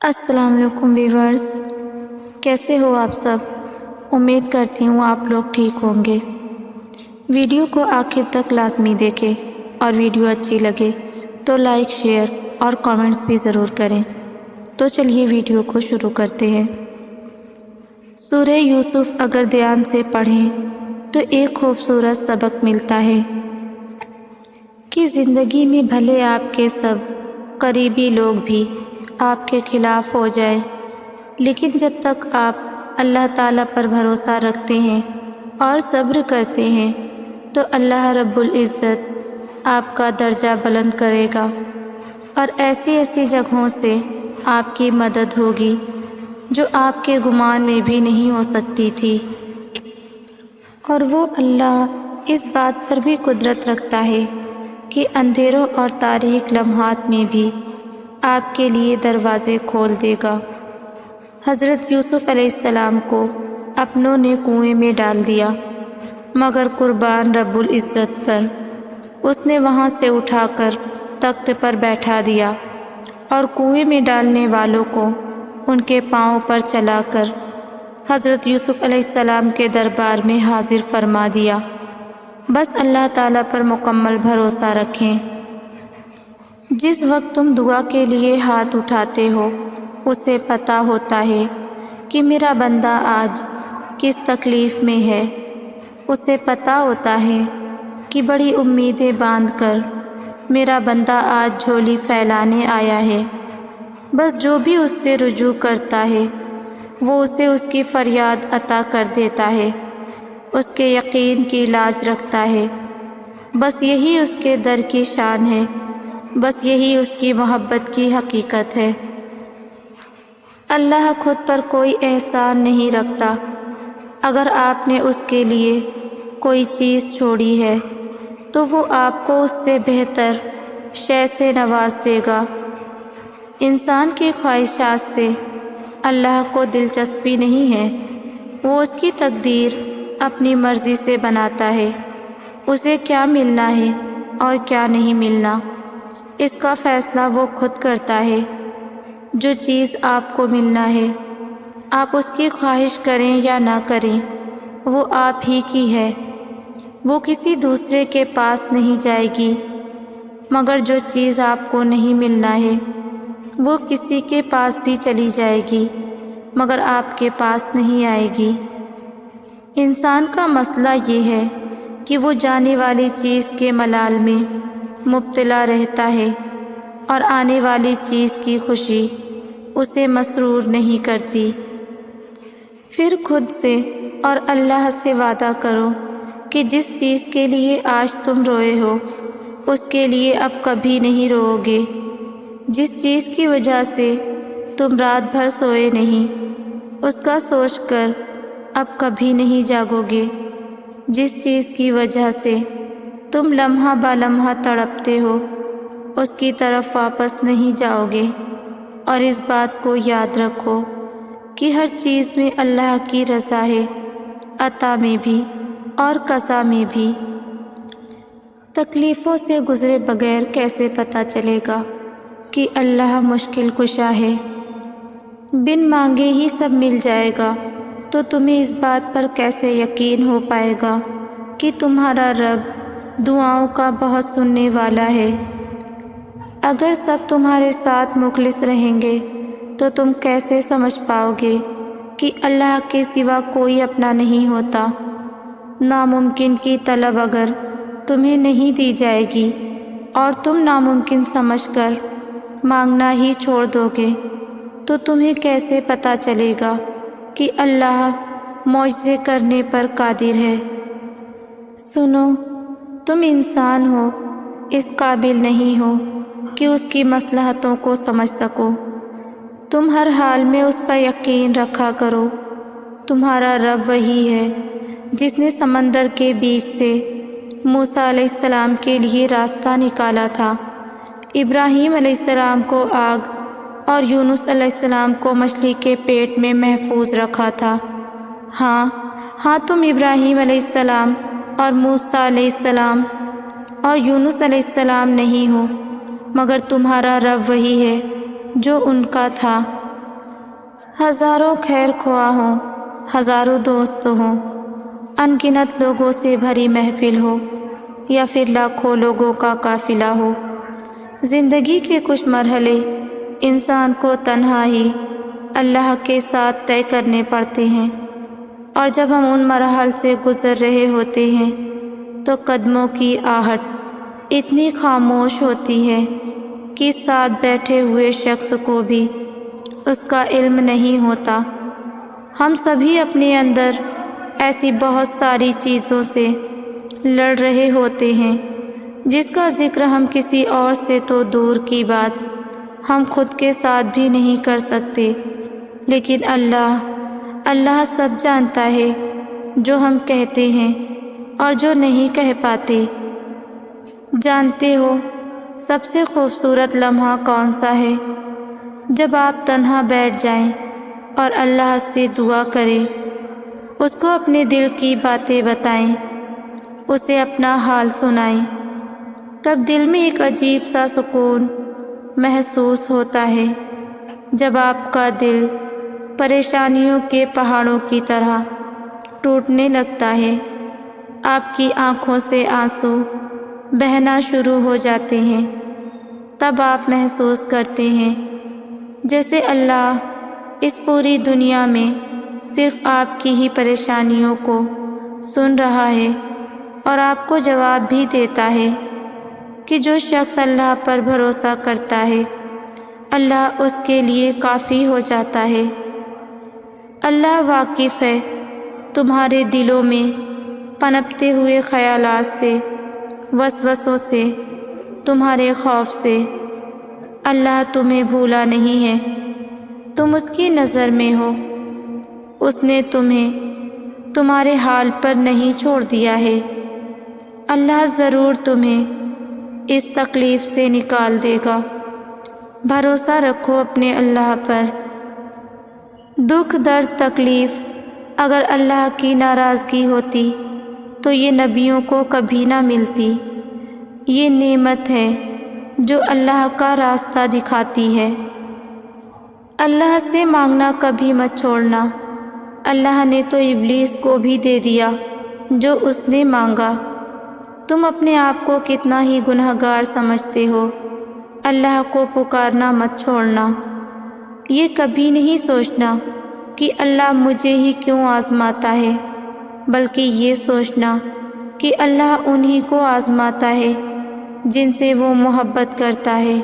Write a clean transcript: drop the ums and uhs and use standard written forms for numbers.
السلام علیکم ویورز، کیسے ہو آپ سب؟ امید کرتی ہوں آپ لوگ ٹھیک ہوں گے۔ ویڈیو کو آخر تک لازمی دیکھیں اور ویڈیو اچھی لگے تو لائک، شیئر اور کامنٹس بھی ضرور کریں۔ تو چلیے ویڈیو کو شروع کرتے ہیں۔ سورہ یوسف اگر دھیان سے پڑھیں تو ایک خوبصورت سبق ملتا ہے کہ زندگی میں بھلے آپ کے سب قریبی لوگ بھی آپ کے خلاف ہو جائیں، لیکن جب تک آپ اللہ تعالیٰ پر بھروسہ رکھتے ہیں اور صبر کرتے ہیں تو اللہ رب العزت آپ کا درجہ بلند کرے گا، اور ایسی ایسی جگہوں سے آپ کی مدد ہوگی جو آپ کے گمان میں بھی نہیں ہو سکتی تھی۔ اور وہ اللہ اس بات پر بھی قدرت رکھتا ہے کہ اندھیروں اور تاریک لمحات میں بھی آپ کے لیے دروازے کھول دے گا۔ حضرت یوسف علیہ السلام کو اپنوں نے کنویں میں ڈال دیا، مگر قربان رب العزت پر اس نے وہاں سے اٹھا کر تخت پر بیٹھا دیا اور کنویں میں ڈالنے والوں کو ان کے پاؤں پر چلا کر حضرت یوسف علیہ السلام کے دربار میں حاضر فرما دیا۔ بس اللہ تعالیٰ پر مکمل بھروسہ رکھیں۔ جس وقت تم دعا کے لیے ہاتھ اٹھاتے ہو اسے پتہ ہوتا ہے کہ میرا بندہ آج کس تکلیف میں ہے، اسے پتہ ہوتا ہے کہ بڑی امیدیں باندھ کر میرا بندہ آج جھولی پھیلانے آیا ہے۔ بس جو بھی اس سے رجوع کرتا ہے وہ اسے اس کی فریاد عطا کر دیتا ہے، اس کے یقین کی لاج رکھتا ہے۔ بس یہی اس کے در کی شان ہے، بس یہی اس کی محبت کی حقیقت ہے۔ اللہ خود پر کوئی احسان نہیں رکھتا۔ اگر آپ نے اس کے لیے کوئی چیز چھوڑی ہے تو وہ آپ کو اس سے بہتر شے سے نواز دے گا۔ انسان کی خواہشات سے اللہ کو دلچسپی نہیں ہے، وہ اس کی تقدیر اپنی مرضی سے بناتا ہے۔ اسے کیا ملنا ہے اور کیا نہیں ملنا، اس کا فیصلہ وہ خود کرتا ہے۔ جو چیز آپ کو ملنا ہے، آپ اس کی خواہش کریں یا نہ کریں، وہ آپ ہی کی ہے، وہ کسی دوسرے کے پاس نہیں جائے گی۔ مگر جو چیز آپ کو نہیں ملنا ہے وہ کسی کے پاس بھی چلی جائے گی مگر آپ کے پاس نہیں آئے گی۔ انسان کا مسئلہ یہ ہے کہ وہ جانے والی چیز کے ملال میں مبتلا رہتا ہے اور آنے والی چیز کی خوشی اسے مسرور نہیں کرتی۔ پھر خود سے اور اللہ سے وعدہ کرو کہ جس چیز کے لیے آج تم روئے ہو اس کے لیے اب کبھی نہیں روؤ گے۔ جس چیز کی وجہ سے تم رات بھر سوئے نہیں اس کا سوچ کر اب کبھی نہیں جاگو گے۔ جس چیز کی وجہ سے تم لمحہ با لمحہ تڑپتے ہو اس کی طرف واپس نہیں جاؤ گے۔ اور اس بات کو یاد رکھو کہ ہر چیز میں اللہ کی رضا ہے، عطا میں بھی اور قضا میں بھی۔ تکلیفوں سے گزرے بغیر کیسے پتہ چلے گا کہ اللہ مشکل کشا ہے؟ بن مانگے ہی سب مل جائے گا تو تمہیں اس بات پر کیسے یقین ہو پائے گا کہ تمہارا رب دعاؤں کا بہت سننے والا ہے؟ اگر سب تمہارے ساتھ مخلص رہیں گے تو تم کیسے سمجھ پاؤ گے کہ اللہ کے سوا کوئی اپنا نہیں ہوتا؟ ناممکن کی طلب اگر تمہیں نہیں دی جائے گی اور تم ناممکن سمجھ کر مانگنا ہی چھوڑ دو گے تو تمہیں کیسے پتہ چلے گا کہ اللہ معجزے کرنے پر قادر ہے؟ سنو، تم انسان ہو، اس قابل نہیں ہو کہ اس کی مصلحتوں کو سمجھ سکو۔ تم ہر حال میں اس پر یقین رکھا کرو۔ تمہارا رب وہی ہے جس نے سمندر کے بیچ سے موسیٰ علیہ السلام کے لیے راستہ نکالا تھا، ابراہیم علیہ السلام کو آگ اور یونس علیہ السلام کو مچھلی کے پیٹ میں محفوظ رکھا تھا۔ ہاں تم ابراہیم علیہ السلام اور موسیٰ علیہ السلام اور یونس علیہ السلام نہیں ہو، مگر تمہارا رب وہی ہے جو ان کا تھا ہزاروں خیر خواہ ہوں، ہزاروں دوست ہوں، ان گنت لوگوں سے بھری محفل ہو یا پھر لاکھوں لوگوں کا قافلہ ہو، زندگی کے کچھ مرحلے انسان کو تنہا ہی اللہ کے ساتھ طے کرنے پڑتے ہیں، اور جب ہم ان مراحل سے گزر رہے ہوتے ہیں تو قدموں کی آہٹ اتنی خاموش ہوتی ہے کہ ساتھ بیٹھے ہوئے شخص کو بھی اس کا علم نہیں ہوتا۔ ہم سبھی اپنے اندر ایسی بہت ساری چیزوں سے لڑ رہے ہوتے ہیں جس کا ذکر ہم کسی اور سے تو دور کی بات ہم خود کے ساتھ بھی نہیں کر سکتے، لیکن اللہ سب جانتا ہے جو ہم کہتے ہیں اور جو نہیں کہہ پاتے۔ جانتے ہو سب سے خوبصورت لمحہ کون سا ہے؟ جب آپ تنہا بیٹھ جائیں اور اللہ سے دعا کریں، اس کو اپنے دل کی باتیں بتائیں، اسے اپنا حال سنائیں، تب دل میں ایک عجیب سا سکون محسوس ہوتا ہے۔ جب آپ کا دل پریشانیوں کے پہاڑوں کی طرح ٹوٹنے لگتا ہے، آپ کی آنکھوں سے آنسو بہنا شروع ہو جاتے ہیں، تب آپ محسوس کرتے ہیں جیسے اللہ اس پوری دنیا میں صرف آپ کی ہی پریشانیوں کو سن رہا ہے اور آپ کو جواب بھی دیتا ہے کہ جو شخص اللہ پر بھروسہ کرتا ہے اللہ اس کے لیے کافی ہو جاتا ہے۔ اللہ واقف ہے تمہارے دلوں میں پنپتے ہوئے خیالات سے، وسوسوں سے، تمہارے خوف سے۔ اللہ تمہیں بھولا نہیں ہے، تم اس کی نظر میں ہو، اس نے تمہیں تمہارے حال پر نہیں چھوڑ دیا ہے۔ اللہ ضرور تمہیں اس تکلیف سے نکال دے گا، بھروسہ رکھو اپنے اللہ پر۔ دکھ، درد، تکلیف اگر اللہ کی ناراضگی ہوتی تو یہ نبیوں کو کبھی نہ ملتی۔ یہ نعمت ہے جو اللہ کا راستہ دکھاتی ہے۔ اللہ سے مانگنا کبھی مت چھوڑنا۔ اللہ نے تو ابلیس کو بھی دے دیا جو اس نے مانگا۔ تم اپنے آپ کو کتنا ہی گنہگار سمجھتے ہو، اللہ کو پکارنا مت چھوڑنا۔ یہ کبھی نہیں سوچنا کہ اللہ مجھے ہی کیوں آزماتا ہے، بلکہ یہ سوچنا کہ اللہ انہی کو آزماتا ہے جن سے وہ محبت کرتا ہے۔